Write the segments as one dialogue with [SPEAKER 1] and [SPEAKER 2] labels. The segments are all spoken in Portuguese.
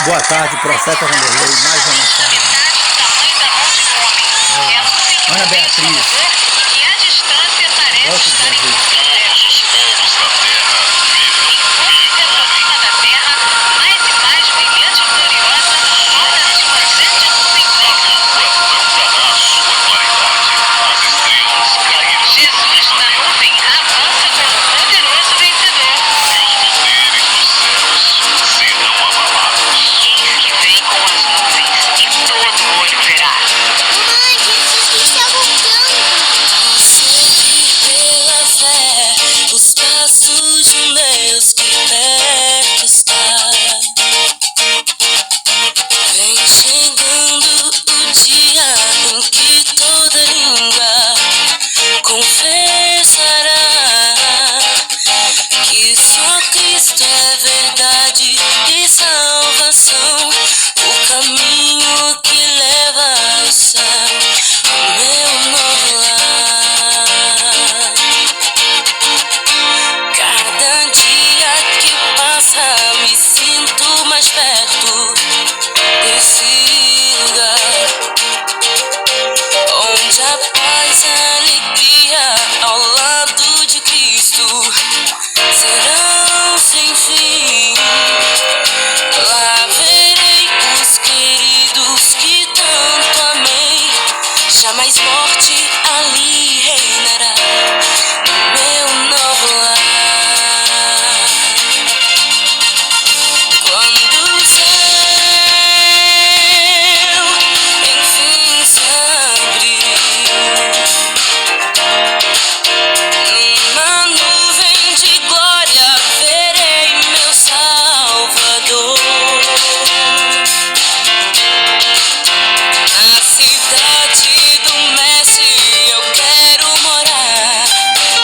[SPEAKER 1] Boa tarde, profeta Vanderlei, mais uma mensagem. Ana Beatriz, volta de Jesus.
[SPEAKER 2] Jamais morte ali reinará no meu novo lar. Quando o céu enfim se abrir, numa nuvem de glória verei meu Salvador. Na cidade do Mestre eu quero morar,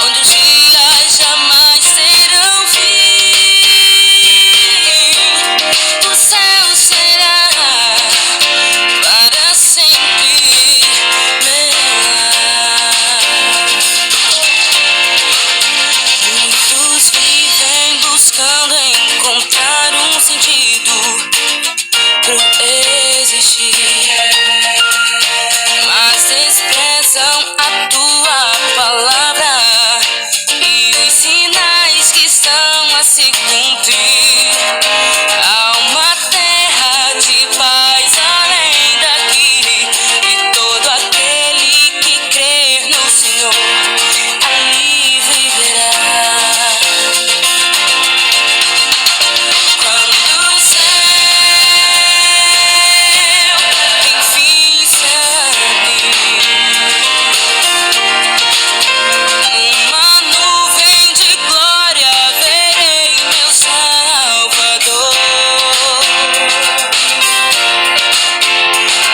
[SPEAKER 2] onde os dias jamais terão fim. O céu será para sempre meu lar. Muitos vivem buscando encontrar um sentido pro existir, mas desprezam a tua palavra e os sinais que estão a se cumprir. Há uma terra de paz além daqui, e todo aquele que crer no Senhor ali viverá. Quando o céu enfim se abrir, numa nuvem de glória verei meu Salvador.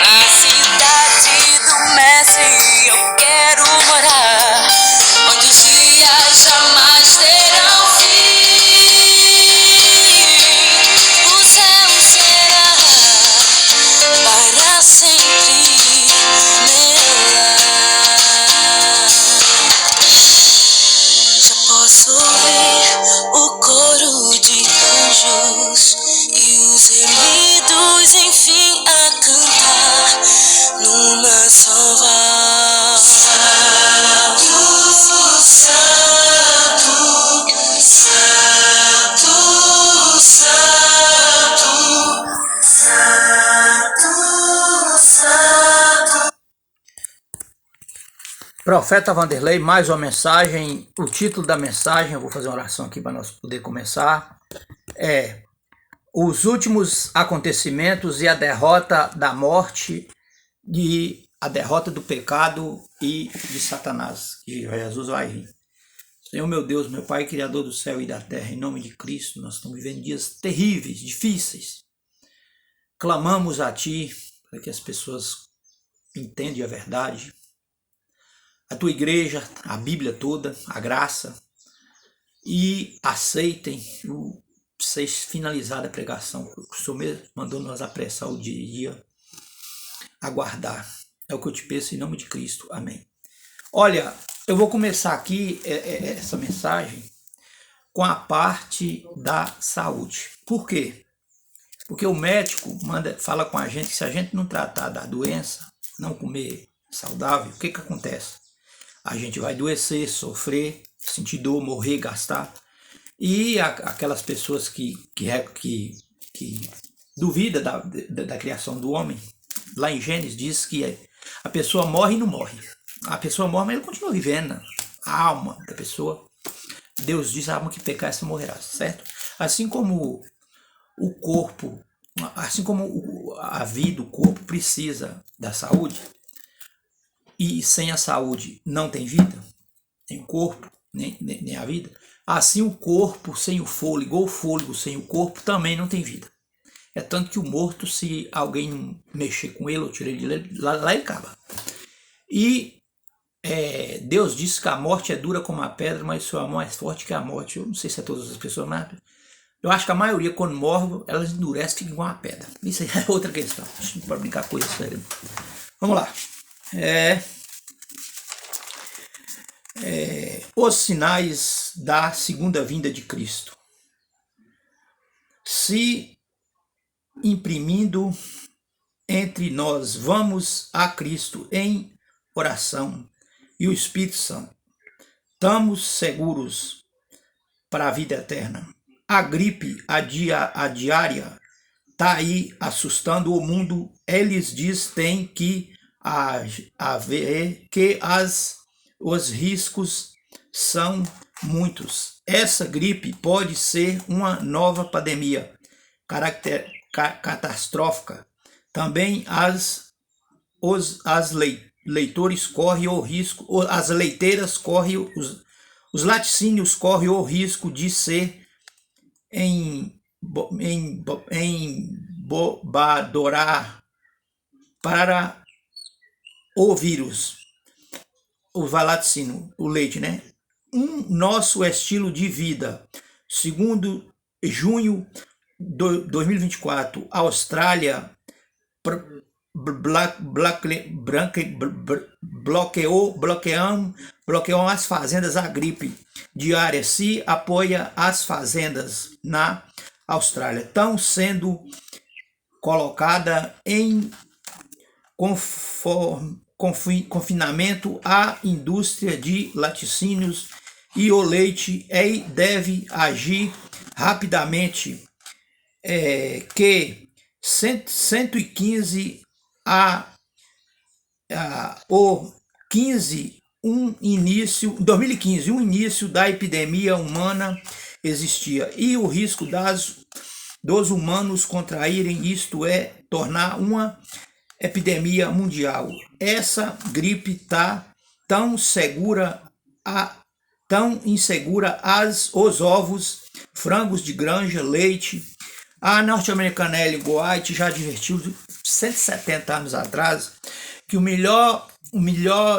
[SPEAKER 2] Na cidade do Mestre eu quero morar, onde os dias jamais terão fim. O céu será para sempre meu lar. Já posso ouvir o coro de anjos e os remidos enfim a cantar numa só voz. Santo, Santo, Santo, Santo, Santo, Santo.
[SPEAKER 1] Profeta Vanderlei, mais uma mensagem. O título da mensagem, eu vou fazer uma oração aqui para nós poder começar, é os últimos acontecimentos e a derrota da morte, e a derrota do pecado e de Satanás, que Jesus vai vir. Senhor meu Deus, meu Pai, Criador do céu e da terra, em nome de Cristo, nós estamos vivendo dias terríveis, difíceis. Clamamos a Ti para que as pessoas entendam a verdade, a Tua igreja, a Bíblia toda, a graça, e aceitem ser finalizada a pregação. O Senhor mesmo mandou nós apressar o dia, aguardar. É o que eu te peço em nome de Cristo. Amém. Olha, eu vou começar aqui essa mensagem com a parte da saúde. Por quê? Porque o médico fala com a gente que se a gente não tratar da doença, não comer saudável, o que acontece? A gente vai adoecer, sofrer, sentir dor, morrer, gastar. E aquelas pessoas que duvidam da criação do homem, lá em Gênesis diz que a pessoa morre e não morre. A pessoa morre, mas ela continua vivendo. A alma da pessoa. Deus diz: a alma que pecar, essa morrerá, certo? Assim como o corpo, assim como a vida, o corpo precisa da saúde, e sem a saúde não tem vida, nem o corpo, nem a vida, assim o corpo sem o fôlego sem o corpo também não tem vida. É tanto que o morto, se alguém não mexer com ele ou tirar ele, lá ele acaba. E Deus disse que a morte é dura como a pedra, mas sua mão é forte que a morte. Eu não sei se é todas as pessoas, mas eu acho que a maioria, quando morre, elas endurecem, ficam igual uma pedra. Isso aí é outra questão. Não pode brincar com isso, sério. Vamos lá. Os sinais da segunda vinda de Cristo. Se imprimindo entre nós, vamos a Cristo em oração e o Espírito Santo. Estamos seguros para a vida eterna. A gripe, a diária, está aí assustando o mundo. Eles dizem tem que haver que os riscos são muitos. Essa gripe pode ser uma nova pandemia catastrófica. Também as leitores correm o risco, as leiteiras correm, os laticínios correm o risco de ser embobadorar para o vírus, o laticínio, o leite, né? Nosso estilo de vida, segundo junho de 2024, Austrália bloqueou as fazendas a gripe diária. Se apoia as fazendas na Austrália. Estão sendo colocada em confinamento a indústria de laticínios e o leite deve agir rapidamente. Que 115 2015, início da epidemia humana existia e o risco dos humanos contraírem, isto é, tornar uma epidemia mundial. Essa gripe está tão insegura os ovos, frangos de granja, leite. A norte-americana Ellen White já advertiu 170 anos atrás que o melhor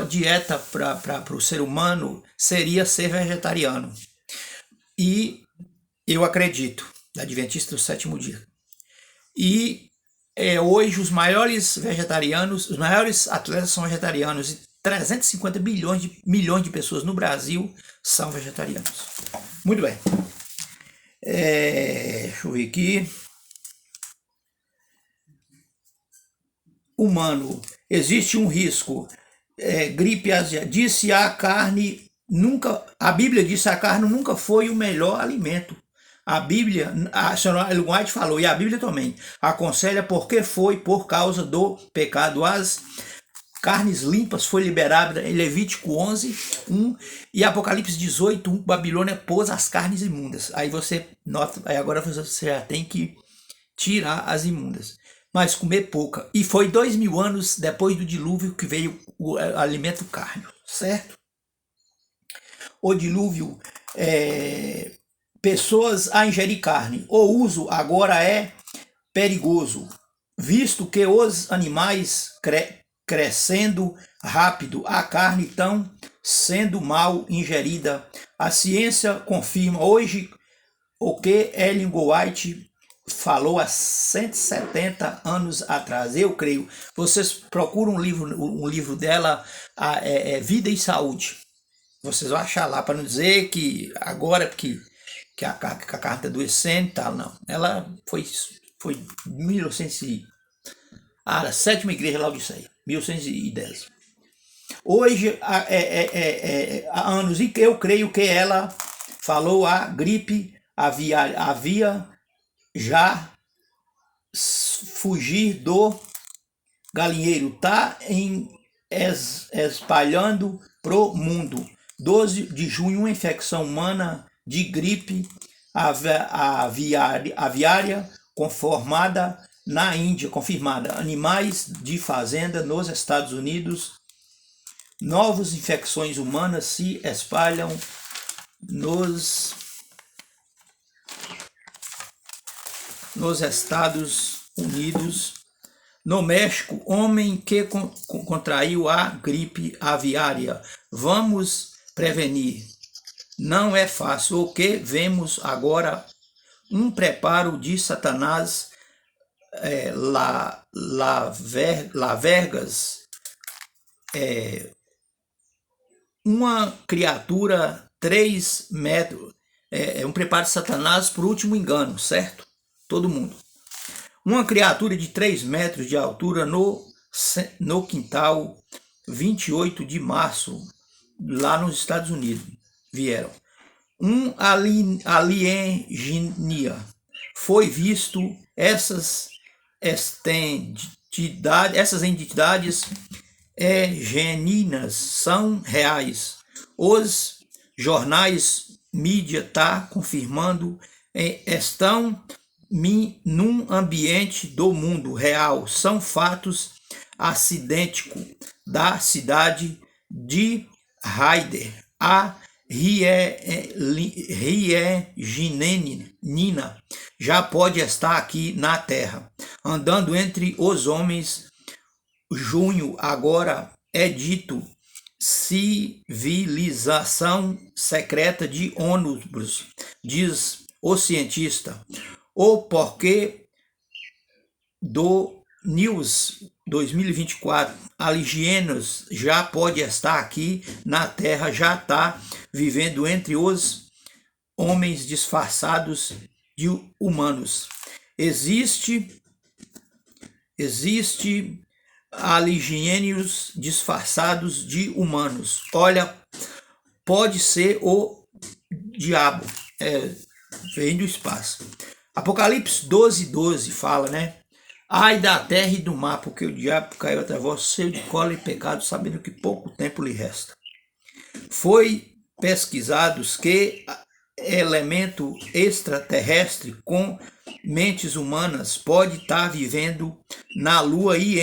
[SPEAKER 1] dieta para o ser humano seria ser vegetariano. E eu acredito, adventista do sétimo dia. E hoje os maiores atletas são vegetarianos e 350 milhões de pessoas no Brasil são vegetarianos. Muito bem. Deixa eu ver aqui. Humano, existe um risco. Gripe asiática. Disse a carne nunca. A Bíblia disse a carne nunca foi o melhor alimento. A Bíblia, a senhora Ellen White falou, e a Bíblia também aconselha porque foi por causa do pecado. As carnes limpas foi liberada em Levítico 11:1 e Apocalipse 18:1. Babilônia pôs as carnes imundas. Aí você nota, aí agora você já tem que tirar as imundas, mas comer pouca. E foi 2000 anos depois do dilúvio que veio o alimento carne, certo? O dilúvio, pessoas a ingerir carne. O uso agora é perigoso, visto que os animais crescendo rápido, a carne estão sendo mal ingerida. A ciência confirma hoje o que Ellen White falou há 170 anos atrás. Eu creio. Vocês procuram um livro dela, Vida e Saúde. Vocês vão achar lá, para não dizer que agora que a carne está adoecendo e tal, não. Ela foi Foi 1900 a sétima igreja Laodiceia, 1810. Hoje, há anos, e que eu creio que ela falou a gripe havia já fugir do galinheiro, está espalhando pro mundo. 12 de junho, uma infecção humana de gripe aviária confirmada na Índia, animais de fazenda nos Estados Unidos. Novas infecções humanas se espalham nos Estados Unidos. No México, homem que contraiu a gripe aviária. Vamos prevenir. Não é fácil. O que vemos agora? Um preparo de Satanás, Lavergas, uma criatura 3 metros, um preparo de Satanás por último engano, certo? Todo mundo. Uma criatura de 3 metros de altura no quintal, 28 de março, lá nos Estados Unidos, vieram. Um alienígena foi visto. Essas entidades geninas são reais. Os jornais mídia tá confirmando, estão num ambiente do mundo real. São fatos acidênticos da cidade de Haider. A Rieginina já pode estar aqui na Terra, andando entre os homens. Junho agora é dito civilização secreta de ônibus, diz o cientista. O porquê do News 2024, alienígenas já pode estar aqui na Terra, já está vivendo entre os homens disfarçados de humanos. Existe alienígenas disfarçados de humanos. Olha, pode ser o diabo, vem do espaço. Apocalipse 12:12 fala, né? Ai da terra e do mar, porque o diabo caiu até vós, cheio de cola e pecado, sabendo que pouco tempo lhe resta. Foi pesquisados que elemento extraterrestre com mentes humanas pode estar vivendo na Lua e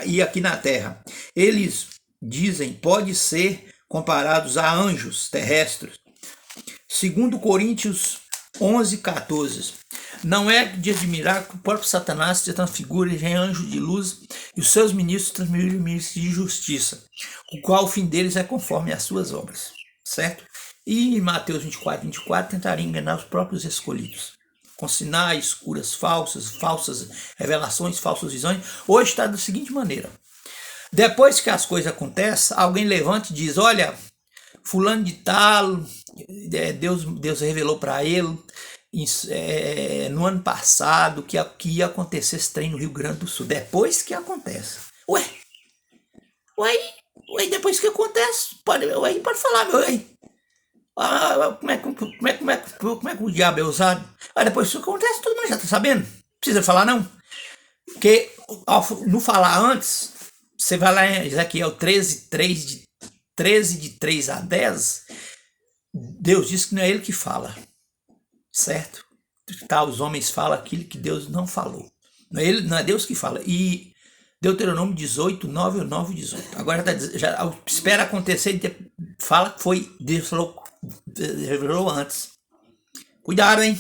[SPEAKER 1] e aqui na Terra. Eles dizem pode ser comparados a anjos terrestres. Segundo Coríntios 11:14. Não é de admirar que o próprio Satanás se transfigure em anjo de luz e os seus ministros transfiguram ministros de justiça, o qual o fim deles é conforme as suas obras, certo? E em Mateus 24:24 tentaria enganar os próprios escolhidos, com sinais, curas falsas revelações, falsas visões. Hoje está da seguinte maneira: depois que as coisas acontecem, alguém levanta e diz, olha, fulano de tal, Deus revelou para ele no ano passado que ia acontecer esse trem no Rio Grande do Sul. Depois que acontece. Ué, depois que acontece, pode falar, meu. Como é que o diabo é usado? Depois que acontece, todo mundo já está sabendo. Não precisa falar, não. Porque ao não falar antes, você vai lá em Ezequiel 13, de 3 a 10, Deus diz que não é ele que fala, certo? Tá, os homens falam aquilo que Deus não falou. Não é Deus que fala. E Deuteronômio 18, 9 ou 9, 18. Agora já espera acontecer, fala que foi, Deus revelou antes. Cuidado, hein?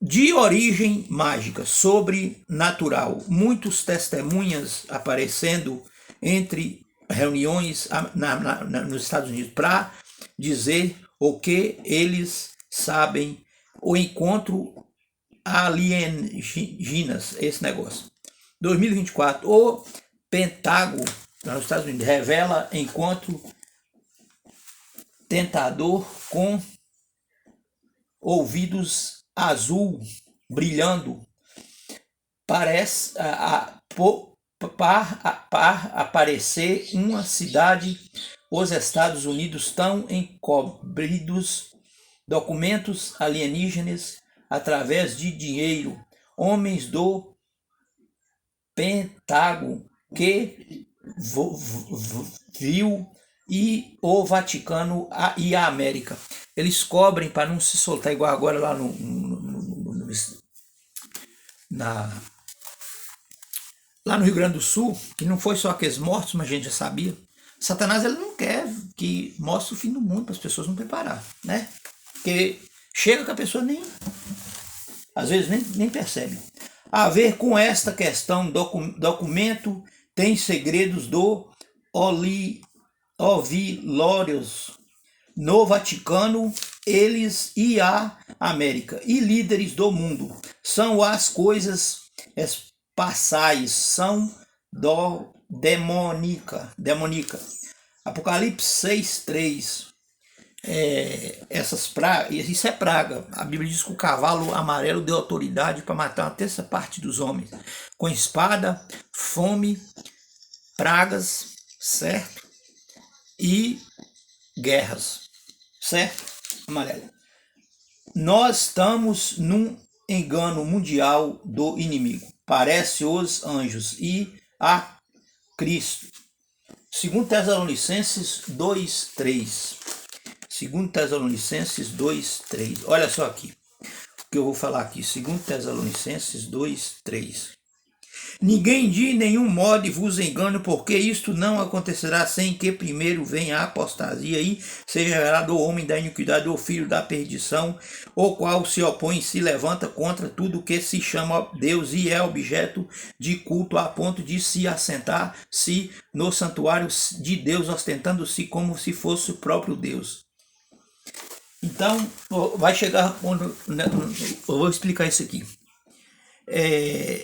[SPEAKER 1] De origem mágica, sobrenatural. Muitos testemunhas aparecendo entre reuniões nos Estados Unidos para dizer o que eles sabem. O encontro alienígenas, esse negócio. 2024, o Pentágono nos Estados Unidos revela encontro tentador com ouvidos azul brilhando, parece aparecer uma cidade. Os Estados Unidos estão encobridos documentos alienígenas através de dinheiro. Homens do Pentágono que viu e o Vaticano e a América. Eles cobrem para não se soltar igual agora lá lá no Rio Grande do Sul, que não foi só aqueles mortos, mas a gente já sabia. Satanás ele não quer que mostre o fim do mundo para as pessoas não preparar, né? Porque chega que a pessoa às vezes nem percebe. A ver com esta questão, documento tem segredos do ouvilórios no Vaticano, eles e a América, e líderes do mundo. São as coisas espaciais, são demonica. Apocalipse 6:3. Essas pragas, isso é praga. A Bíblia diz que o cavalo amarelo deu autoridade para matar uma terça parte dos homens, com espada, fome, pragas, certo? E guerras, certo? Amarelo. Nós estamos num engano mundial do inimigo. Parece os anjos e a Cristo. 2 Tessalonicenses 2:3. 2 Tessalonicenses 2:3. Olha só aqui o que eu vou falar aqui. 2 Tessalonicenses 2:3. Ninguém de nenhum modo vos engane, porque isto não acontecerá sem que primeiro venha a apostasia e seja revelado o homem da iniquidade, o filho da perdição, o qual se opõe e se levanta contra tudo que se chama Deus e é objeto de culto, a ponto de se assentar-se no santuário de Deus, ostentando-se como se fosse o próprio Deus. Então, vai chegar eu vou explicar isso aqui.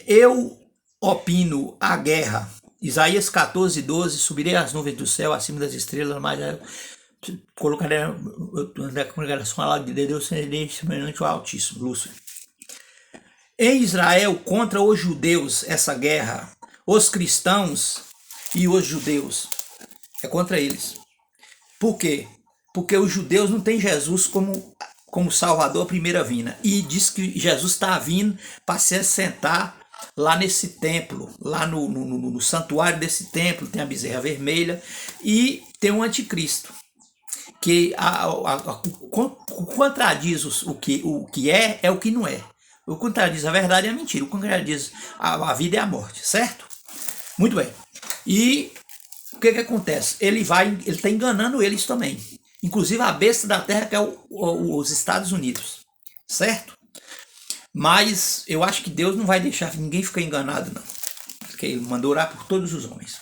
[SPEAKER 1] Eu opino a guerra. Isaías 14:12. Subirei às nuvens do céu, acima das estrelas, mas colocarei na congregação lá de Deus, serei semelhante ao Altíssimo, Lúcifer. Em Israel, contra os judeus, essa guerra, os cristãos e os judeus, é contra eles. Por quê? Porque os judeus não têm Jesus como Salvador à primeira vinda. E diz que Jesus está vindo para se assentar lá nesse templo, lá no santuário desse templo, tem a bezerra vermelha e tem o anticristo, que contradiz o que é o que não é. O que contradiz a verdade é a mentira, o que contradiz a vida é a morte, certo? Muito bem. E o que acontece? Ele está enganando eles também. Inclusive a besta da terra, que é os Estados Unidos, certo? Mas eu acho que Deus não vai deixar ninguém ficar enganado, não. Porque ele mandou orar por todos os homens.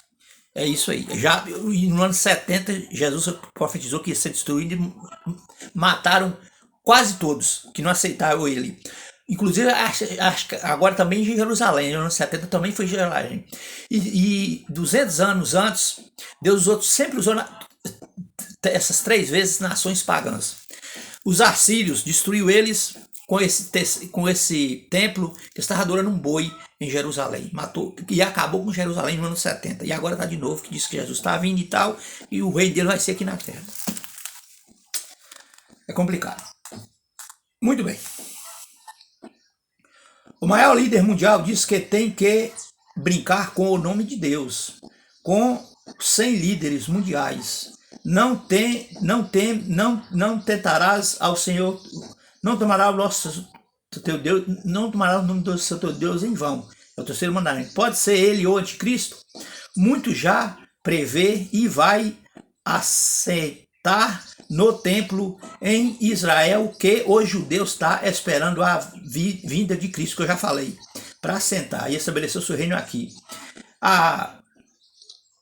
[SPEAKER 1] É isso aí. Já no ano 70, Jesus profetizou que ia ser destruído e mataram quase todos que não aceitaram ele. Inclusive, acho que agora também em Jerusalém, no ano 70 também foi em Jerusalém. E 200 anos antes, Deus sempre usou essas 3 vezes nações pagãs. Os assírios destruiu eles com esse templo que estava adorando um boi em Jerusalém. Matou e acabou com Jerusalém no ano 70. E agora está de novo, que diz que Jesus está vindo e tal, e o reino dele vai ser aqui na terra. É complicado. Muito bem. O maior líder mundial diz que tem que brincar com o nome de Deus, com 100 líderes mundiais. Não tentarás ao Senhor, não tomará o nosso teu Deus, não tomará o nome do seu teu Deus em vão. É o terceiro mandamento. Pode ser ele ou anticristo. Muito já prevê e vai aceitar no templo em Israel que os judeus estão esperando a vinda de Cristo, que eu já falei, para assentar e estabelecer o seu reino aqui.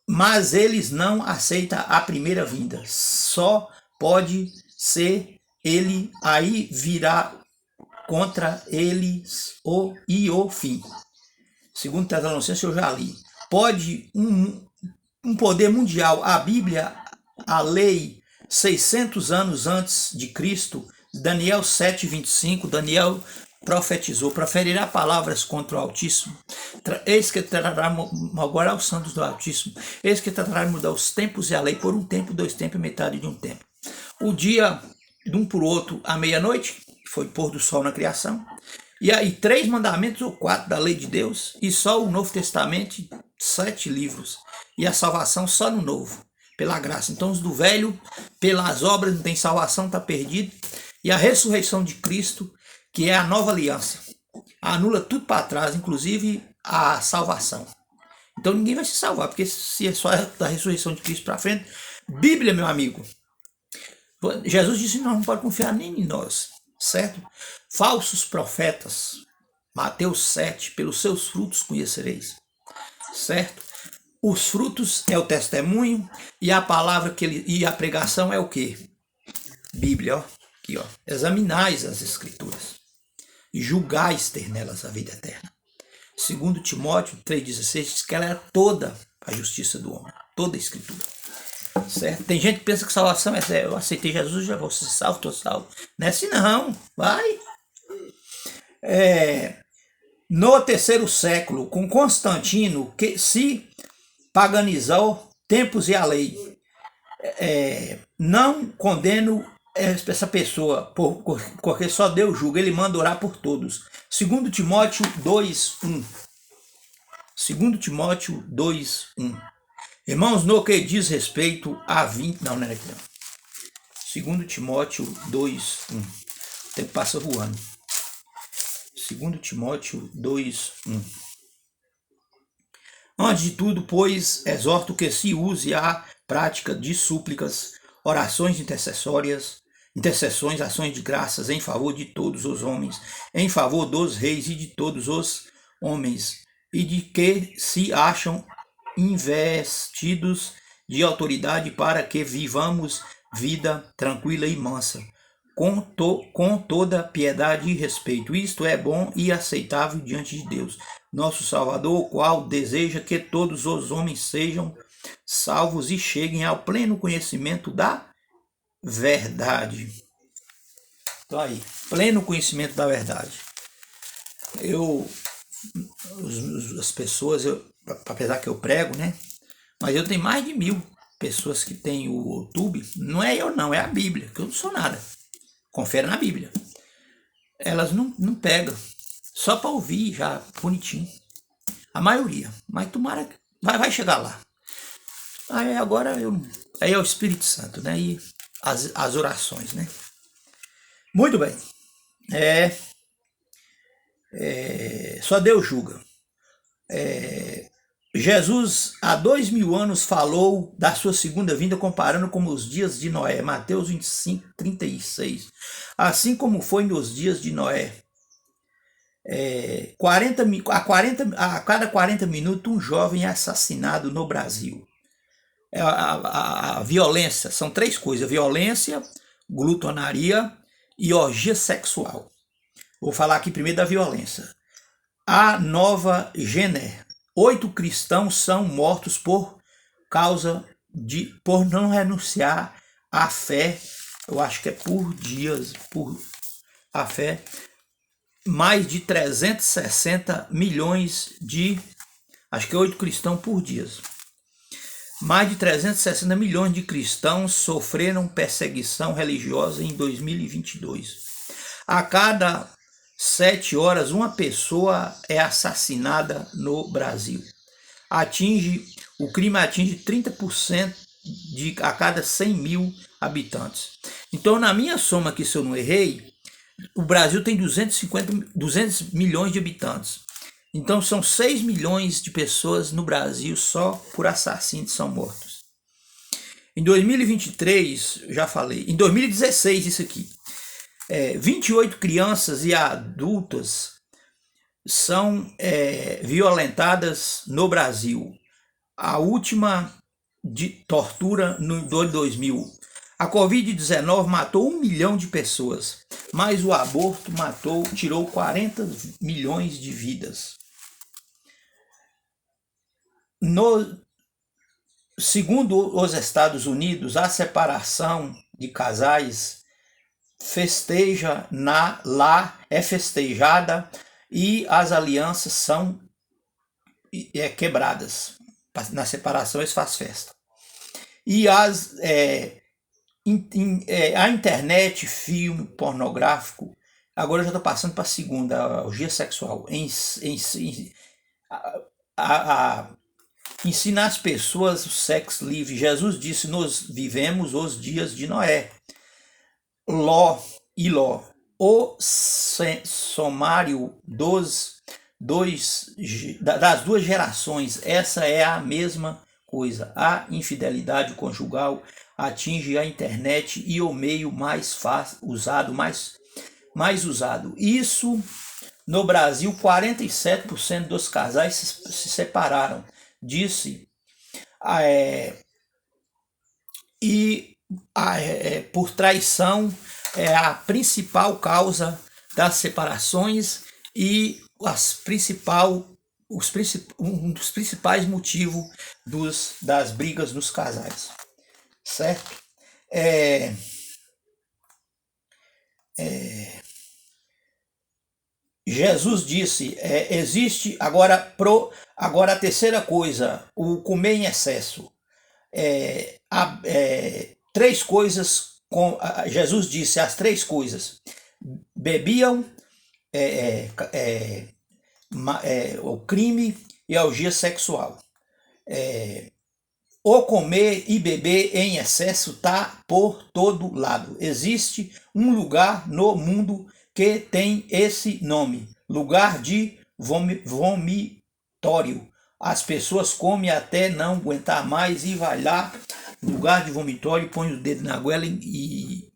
[SPEAKER 1] Mas eles não aceitam a primeira vinda. Só pode ser ele, aí virá contra eles o fim. Segundo Tessalonicenses, eu já li. Pode um poder mundial, a Bíblia, a lei, 600 anos antes de Cristo, Daniel 7:25, Daniel profetizou: proferirá palavras contra o Altíssimo. Eis que trará, agora aos santos do Altíssimo, eis que tratará de mudar os tempos e a lei por um tempo, 2 tempos e metade de um tempo. O dia de um por outro à meia-noite, que foi pôr do sol na criação, e aí 3 mandamentos ou 4 da lei de Deus, e só o Novo Testamento, 7 livros, e a salvação só no Novo, pela graça. Então os do Velho, pelas obras não tem salvação, está perdido, e a ressurreição de Cristo, que é a nova aliança, anula tudo para trás, inclusive a salvação. Então ninguém vai se salvar, porque se é só da ressurreição de Cristo para frente. Bíblia, meu amigo, Jesus disse que nós não podemos confiar nem em nós, certo? Falsos profetas, Mateus 7, pelos seus frutos conhecereis, certo? Os frutos é o testemunho, e a palavra e a pregação é o quê? Bíblia, ó, aqui, ó. Examinais as escrituras e julgais ter nelas a vida eterna. 2 Timóteo 3,16 diz que ela é toda a justiça do homem, toda a escritura. Certo? Tem gente que pensa que salvação é eu aceitei Jesus, já vou ser salvo, estou salvo. Não é assim não, vai. No 3º século, com Constantino, que se paganizou tempos e a lei, não condeno essa pessoa, porque só Deus julga, ele manda orar por todos. 2 Timóteo 2:1. 2 Timóteo 2:1. Irmãos, no que diz respeito a 20... Não é aqui não. 2 Timóteo 2:1. O tempo passa voando. 2 Timóteo 2:1. Antes de tudo, pois, exorto que se use a prática de súplicas, orações intercessões, ações de graças em favor de todos os homens, em favor dos reis e de todos os homens, e de que se acham investidos de autoridade, para que vivamos vida tranquila e mansa, com toda piedade e respeito. Isto é bom e aceitável diante de Deus, nosso Salvador, o qual deseja que todos os homens sejam salvos e cheguem ao pleno conhecimento da verdade. Então aí, pleno conhecimento da verdade. As pessoas, apesar que eu prego, né? Mas eu tenho mais de 1000 pessoas que tem o YouTube. Não é eu não, é a Bíblia, que eu não sou nada. Confere na Bíblia. Elas não pegam, só para ouvir já bonitinho. A maioria, mas tomara que vai chegar lá. Aí agora aí é o Espírito Santo, né? E as orações, né? Muito bem. Só Deus julga. Jesus, há 2000 anos, falou da sua segunda vinda, comparando com os dias de Noé. Mateus 25:36. Assim como foi nos dias de Noé. A cada 40 minutos, um jovem é assassinado no Brasil. A violência, são 3 coisas: violência, glutonaria e orgia sexual. Vou falar aqui primeiro da violência. A Nova Gené. 8 cristãos são mortos por não renunciar à fé. Eu acho que é por dias, por a fé. Mais de 360 milhões acho que 8 cristãos por dia. Mais de 360 milhões de cristãos sofreram perseguição religiosa em 2022. A cada 7 horas, uma pessoa é assassinada no Brasil. O crime atinge 30% a cada 100 mil habitantes. Então, na minha soma aqui, se eu não errei, o Brasil tem 200 milhões de habitantes. Então, são 6 milhões de pessoas no Brasil só por assassinos são mortos. Em 2023, já falei, em 2016, isso aqui, 28 crianças e adultas são violentadas no Brasil. A última de tortura no 2000. A Covid-19 matou 1 milhão de pessoas, mas o aborto tirou 40 milhões de vidas. Segundo os Estados Unidos, a separação de casais festeja lá, é festejada e as alianças são quebradas. Na separação eles fazem festa. E a internet, filme pornográfico, agora eu já estou passando para a segunda, a orgia sexual, ensinar as pessoas o sexo livre. Jesus disse, nós vivemos os dias de Noé. Ló, o somário das duas gerações, essa é a mesma coisa. A infidelidade conjugal atinge a internet e o meio mais usado. Isso, no Brasil, 47% dos casais se separaram, disse. Por traição é a principal causa das separações e um dos principais motivos das brigas dos casais, certo? Jesus disse, existe agora a terceira coisa, o comer em excesso. Três coisas, Jesus disse as três coisas: bebiam, o crime e a orgia sexual. O comer e beber em excesso está por todo lado. Existe um lugar no mundo que tem esse nome, lugar de vomitório. As pessoas comem até não aguentar mais e vai lá no lugar de vomitório, põe o dedo na goela e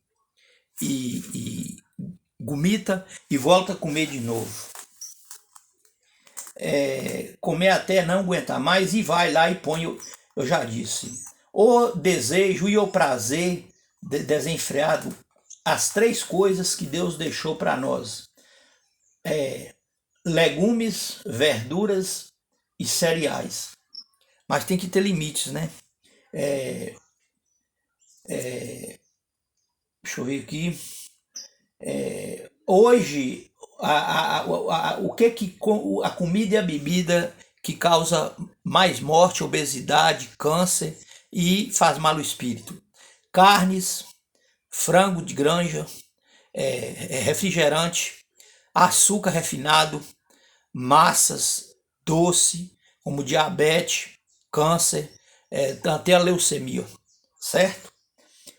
[SPEAKER 1] vomita e volta a comer de novo. Comer até não aguentar mais e vai lá e põe, eu já disse, o desejo e o prazer desenfreado, as três coisas que Deus deixou para nós: legumes, verduras e cereais. Mas tem que ter limites, né? Deixa eu ver aqui. Hoje, a comida e a bebida que causa mais morte, obesidade, câncer e faz mal ao espírito: carnes, frango de granja, refrigerante, açúcar refinado, massas, doce, como diabetes, câncer, até a leucemia, certo?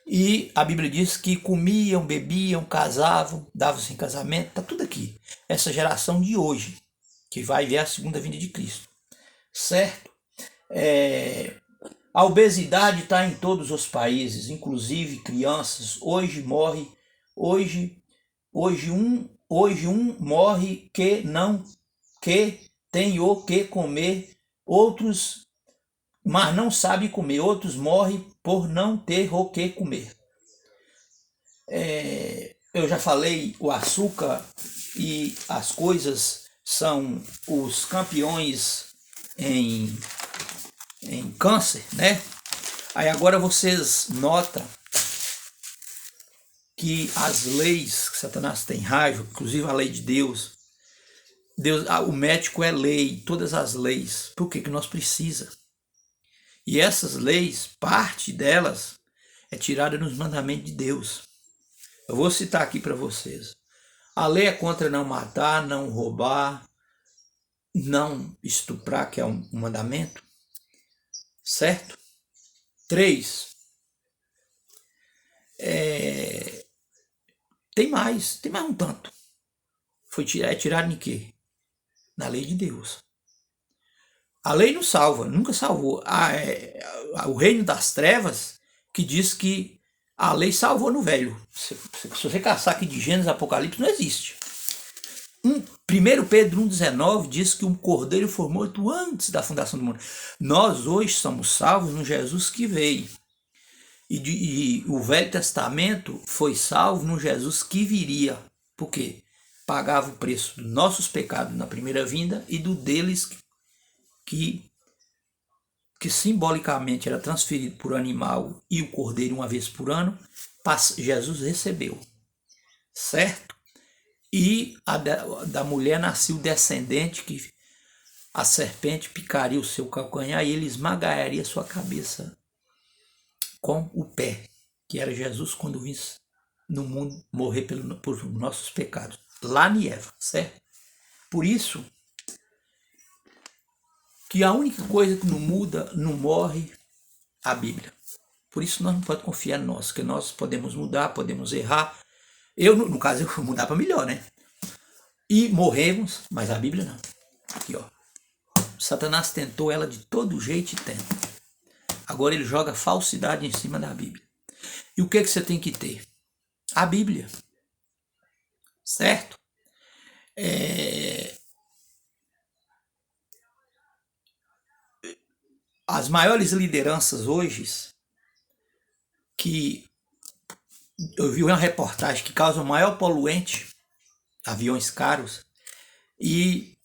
[SPEAKER 1] E a Bíblia diz que comiam, bebiam, casavam, davam-se em casamento, está tudo aqui. Essa geração de hoje, que vai ver a segunda vinda de Cristo, certo? A obesidade está em todos os países, inclusive crianças. Hoje um morre que tem o que comer, outros mas não sabe comer, outros morrem por não ter o que comer. Eu já falei, o açúcar e as coisas são os campeões em câncer, né? Aí agora vocês notam que as leis que Satanás tem raiva, inclusive a lei de Deus, o médico é lei, todas as leis. Por que nós precisamos? E essas leis, parte delas é tirada nos mandamentos de Deus. Eu vou citar aqui para vocês. A lei é contra não matar, não roubar, não estuprar, que é um mandamento, certo? 3. Tem mais um tanto. É tirado em quê? Na lei de Deus. A lei não salva, nunca salvou. O reino das trevas, que diz que a lei salvou no velho. Se você caçar aqui de Gênesis, Apocalipse, não existe. 1 Pedro 1,19 diz que um cordeiro foi morto antes da fundação do mundo. Nós hoje somos salvos no Jesus que veio. E o Velho Testamento foi salvo no Jesus que viria. Por quê? Pagava o preço dos nossos pecados na primeira vinda e do deles que simbolicamente era transferido por animal e o cordeiro uma vez por ano, Jesus recebeu. certo? E da mulher nasceu o descendente que a serpente picaria o seu calcanhar e ele esmagaria sua cabeça com o pé, que era Jesus quando visse no mundo morrer por nossos pecados. Lá em Eva, certo? Por isso que a única coisa que não muda, não morre, a Bíblia. Por isso nós não podemos confiar em nós, que nós podemos mudar, podemos errar. Eu, no caso, eu vou mudar para melhor, né? E morremos, mas a Bíblia não. Aqui, ó. Satanás tentou ela de todo jeito e tenta. Agora ele joga falsidade em cima da Bíblia. E o que você tem que ter? A Bíblia. Certo? As maiores lideranças hoje, que eu vi uma reportagem que causa o maior poluente, aviões caros, e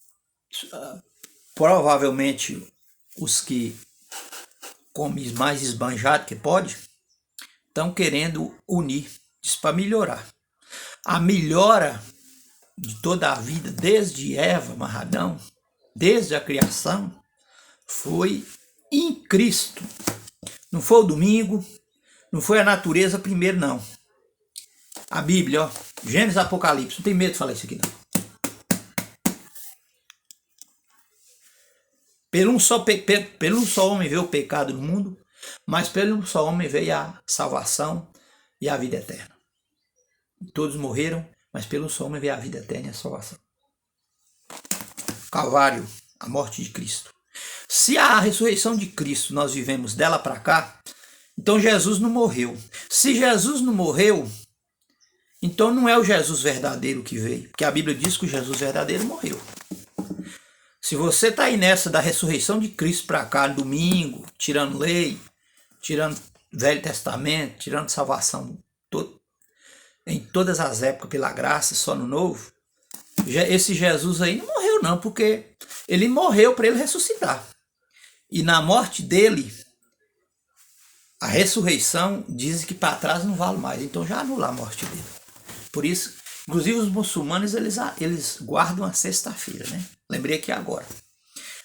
[SPEAKER 1] provavelmente os que comem mais esbanjado que pode, estão querendo unir isso para melhorar. A melhora de toda a vida, desde Eva, Adão, desde a criação, foi em Cristo. Não foi o domingo, não foi a natureza primeiro, não. A Bíblia, ó, Gênesis, Apocalipse, não tem medo de falar isso aqui, não. Pelo um só homem veio o pecado no mundo, mas pelo um só homem veio a salvação e a vida eterna. Todos morreram, mas pelo só homem veio a vida eterna e a salvação. Calvário, a morte de Cristo. Se a ressurreição de Cristo nós vivemos dela para cá, então Jesus não morreu. Se Jesus não morreu, então não é o Jesus verdadeiro que veio, porque a Bíblia diz que o Jesus verdadeiro morreu. Se você está aí nessa da ressurreição de Cristo para cá, domingo, tirando lei, tirando Velho Testamento, tirando salvação em todas as épocas pela graça, só no Novo, esse Jesus aí não morreu não, porque ele morreu para ele ressuscitar. E na morte dele, a ressurreição diz que para trás não vale mais, então já anula a morte dele. Por isso, inclusive os muçulmanos, eles guardam a sexta-feira, né? Lembrei aqui agora.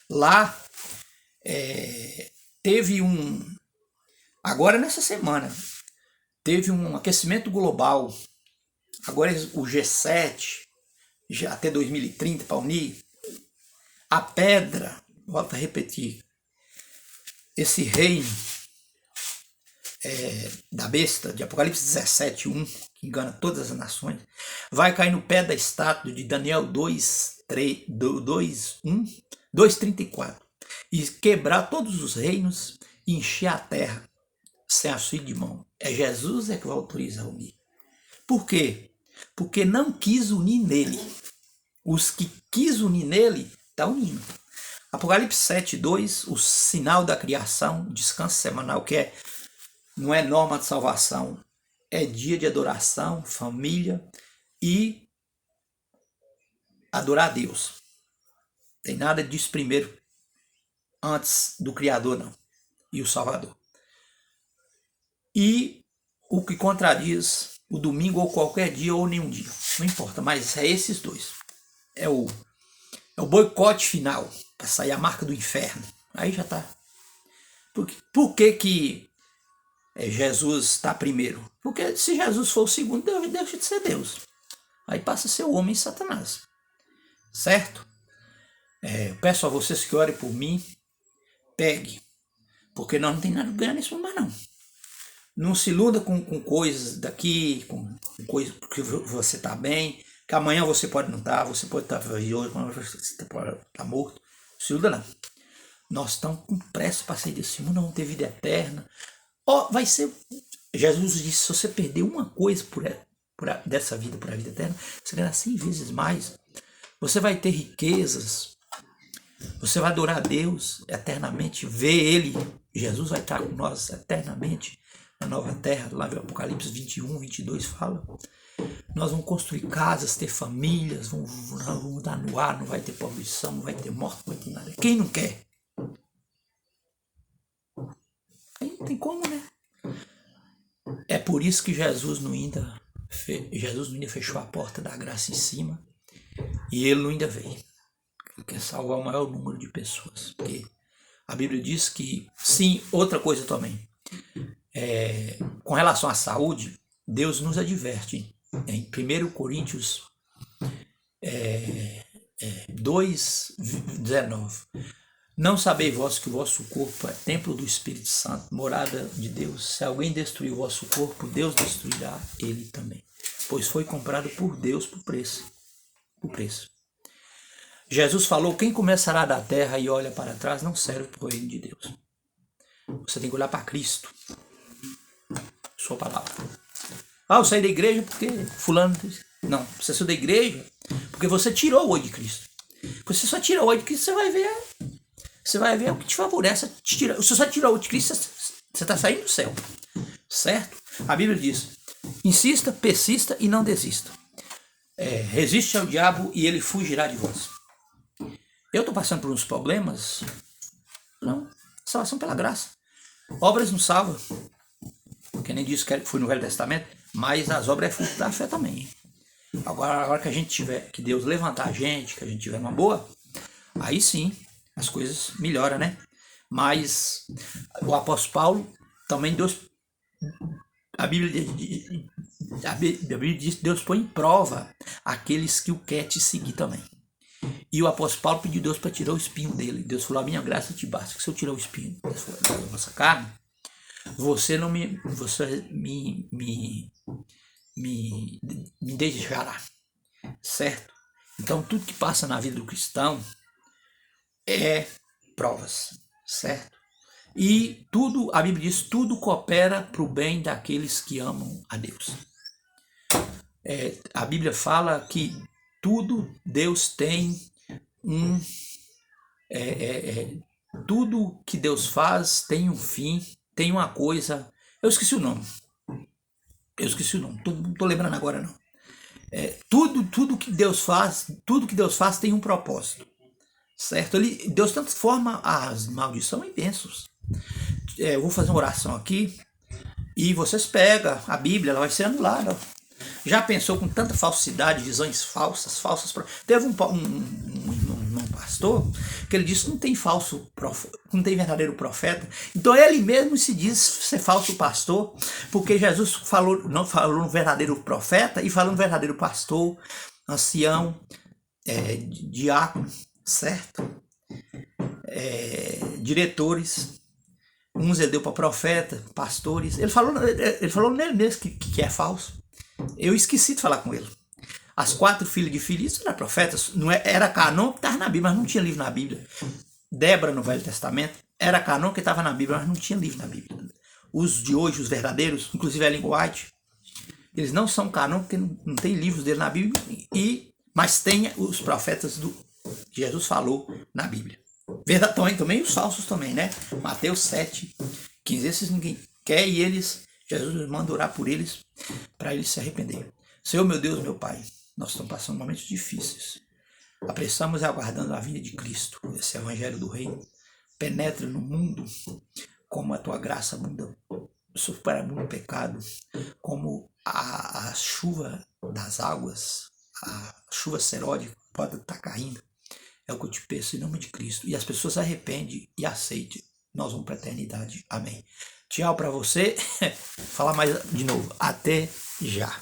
[SPEAKER 1] Lá teve agora nessa semana, teve um aquecimento global. Agora o G7, já até 2030 para unir. A pedra, volto a repetir, esse reino da besta, de Apocalipse 17:1, que engana todas as nações, vai cair no pé da estátua de Daniel 2:34 e quebrar todos os reinos e encher a terra sem auxílio de mão. É Jesus que vai autorizar unir. Por quê? Porque não quis unir nele. Os que quis unir nele, está unindo. Apocalipse 7:2, o sinal da criação, descanso semanal, que não é norma de salvação, é dia de adoração, família e adorar a Deus. Tem nada disso primeiro, antes do Criador, não, e o Salvador. E o que contradiz o domingo ou qualquer dia ou nenhum dia, não importa, mas é esses dois. É o boicote final, para sair a marca do inferno. Aí já está. Por que Jesus está primeiro? Porque se Jesus for o segundo, Deus deixa de ser Deus. Aí passa a ser o homem Satanás. Certo? Eu peço a vocês que orem por mim. Pegue. Porque nós não tem nada a ganhar nesse mundo, não. Não se iluda com coisas daqui, com coisas que você está bem, que amanhã você pode não estar, você pode estar hoje, você pode estar morto. Não se iluda, não. Nós estamos com pressa para sair desse mundo, vamos ter vida eterna. Vai ser. Jesus disse: se você perder uma coisa dessa vida por a vida eterna, você ganha 100 vezes mais. Você vai ter riquezas. Você vai adorar a Deus eternamente, ver Ele. Jesus vai estar com nós eternamente na nova terra. Lá no Apocalipse 21:22 fala. Nós vamos construir casas, ter famílias, vamos dar no ar, não vai ter poluição, não vai ter morte, não vai ter nada. Quem não quer? Aí não tem como, né? É por isso que Jesus não ainda Jesus ainda fechou a porta da graça em cima e ele ainda veio. Ele quer salvar o maior número de pessoas. Porque a Bíblia diz que, sim, outra coisa também. Com relação à saúde, Deus nos adverte. Em 1 Coríntios 2:19. Não sabeis vós que o vosso corpo é templo do Espírito Santo, morada de Deus? Se alguém destruir o vosso corpo, Deus destruirá ele também. Pois foi comprado por Deus por preço. Jesus falou, quem começará da terra e olha para trás não serve para o reino de Deus. Você tem que olhar para Cristo. Sua palavra. Eu saí da igreja porque fulano... Não, você saiu da igreja porque você tirou o olho de Cristo. Porque você só tira o olho de Cristo, você vai ver o que te favorece. Se você só tirar o olho de Cristo, você está saindo do céu. Certo? A Bíblia diz, insista, persista e não desista. Resiste ao diabo e ele fugirá de vós. Eu estou passando por uns problemas. Não, salvação pela graça. Obras não salvam. Que nem disse que foi no Velho Testamento, mas as obras é fruto da fé também. Agora, a hora que a gente tiver, que Deus levantar a gente, que a gente tiver uma boa, aí sim, as coisas melhoram, né? Mas o apóstolo Paulo também a Bíblia diz que Deus põe em prova aqueles que o quer te seguir também. E o apóstolo Paulo pediu a Deus para tirar o espinho dele. Deus falou, a minha graça te basta, que se eu tirar o espinho da vossa carne, você me deixará, certo? Então tudo que passa na vida do cristão é provas, certo? E tudo, a Bíblia diz, tudo coopera para o bem daqueles que amam a Deus. A Bíblia fala que tudo Deus tem tudo que Deus faz tem um fim, tem uma coisa, eu esqueci o nome, não estou lembrando agora não. Tudo que Deus faz tem um propósito, certo? Deus transforma as maldições em bênçãos. Eu vou fazer uma oração aqui e vocês pegam a Bíblia, ela vai ser anulada. Já pensou com tanta falsidade, visões falsas? Teve um pastor que ele disse que não tem não tem verdadeiro profeta. Então ele mesmo se diz ser falso pastor, porque Jesus não falou no verdadeiro profeta e falou no verdadeiro pastor, ancião, diácono, certo? Diretores. Uns ele deu para profeta, pastores. Ele falou nele mesmo que é falso. Eu esqueci de falar com ele. As 4 filhas de Filipe eram profetas. Era Canon que estava na Bíblia, mas não tinha livro na Bíblia. Débora no Velho Testamento era Canon que estava na Bíblia, mas não tinha livro na Bíblia. Os de hoje, os verdadeiros, inclusive Ellen White, eles não são Canon porque não tem livros dele na Bíblia, mas tem os profetas que Jesus falou na Bíblia. Verdade, também os falsos também, né? Mateus 7:15. Esses ninguém quer e Jesus manda orar por eles para eles se arrependerem. Senhor, meu Deus, meu Pai, nós estamos passando momentos difíceis. Apressamos e aguardando a vinda de Cristo. Esse evangelho do reino penetra no mundo como a tua graça supera muito pecado, como a chuva das águas, a chuva seródica pode estar caindo. É o que eu te peço em nome de Cristo. E as pessoas se arrependem e aceitem. Nós vamos para a eternidade. Amém. Tchau para você. Falar mais de novo. Até já.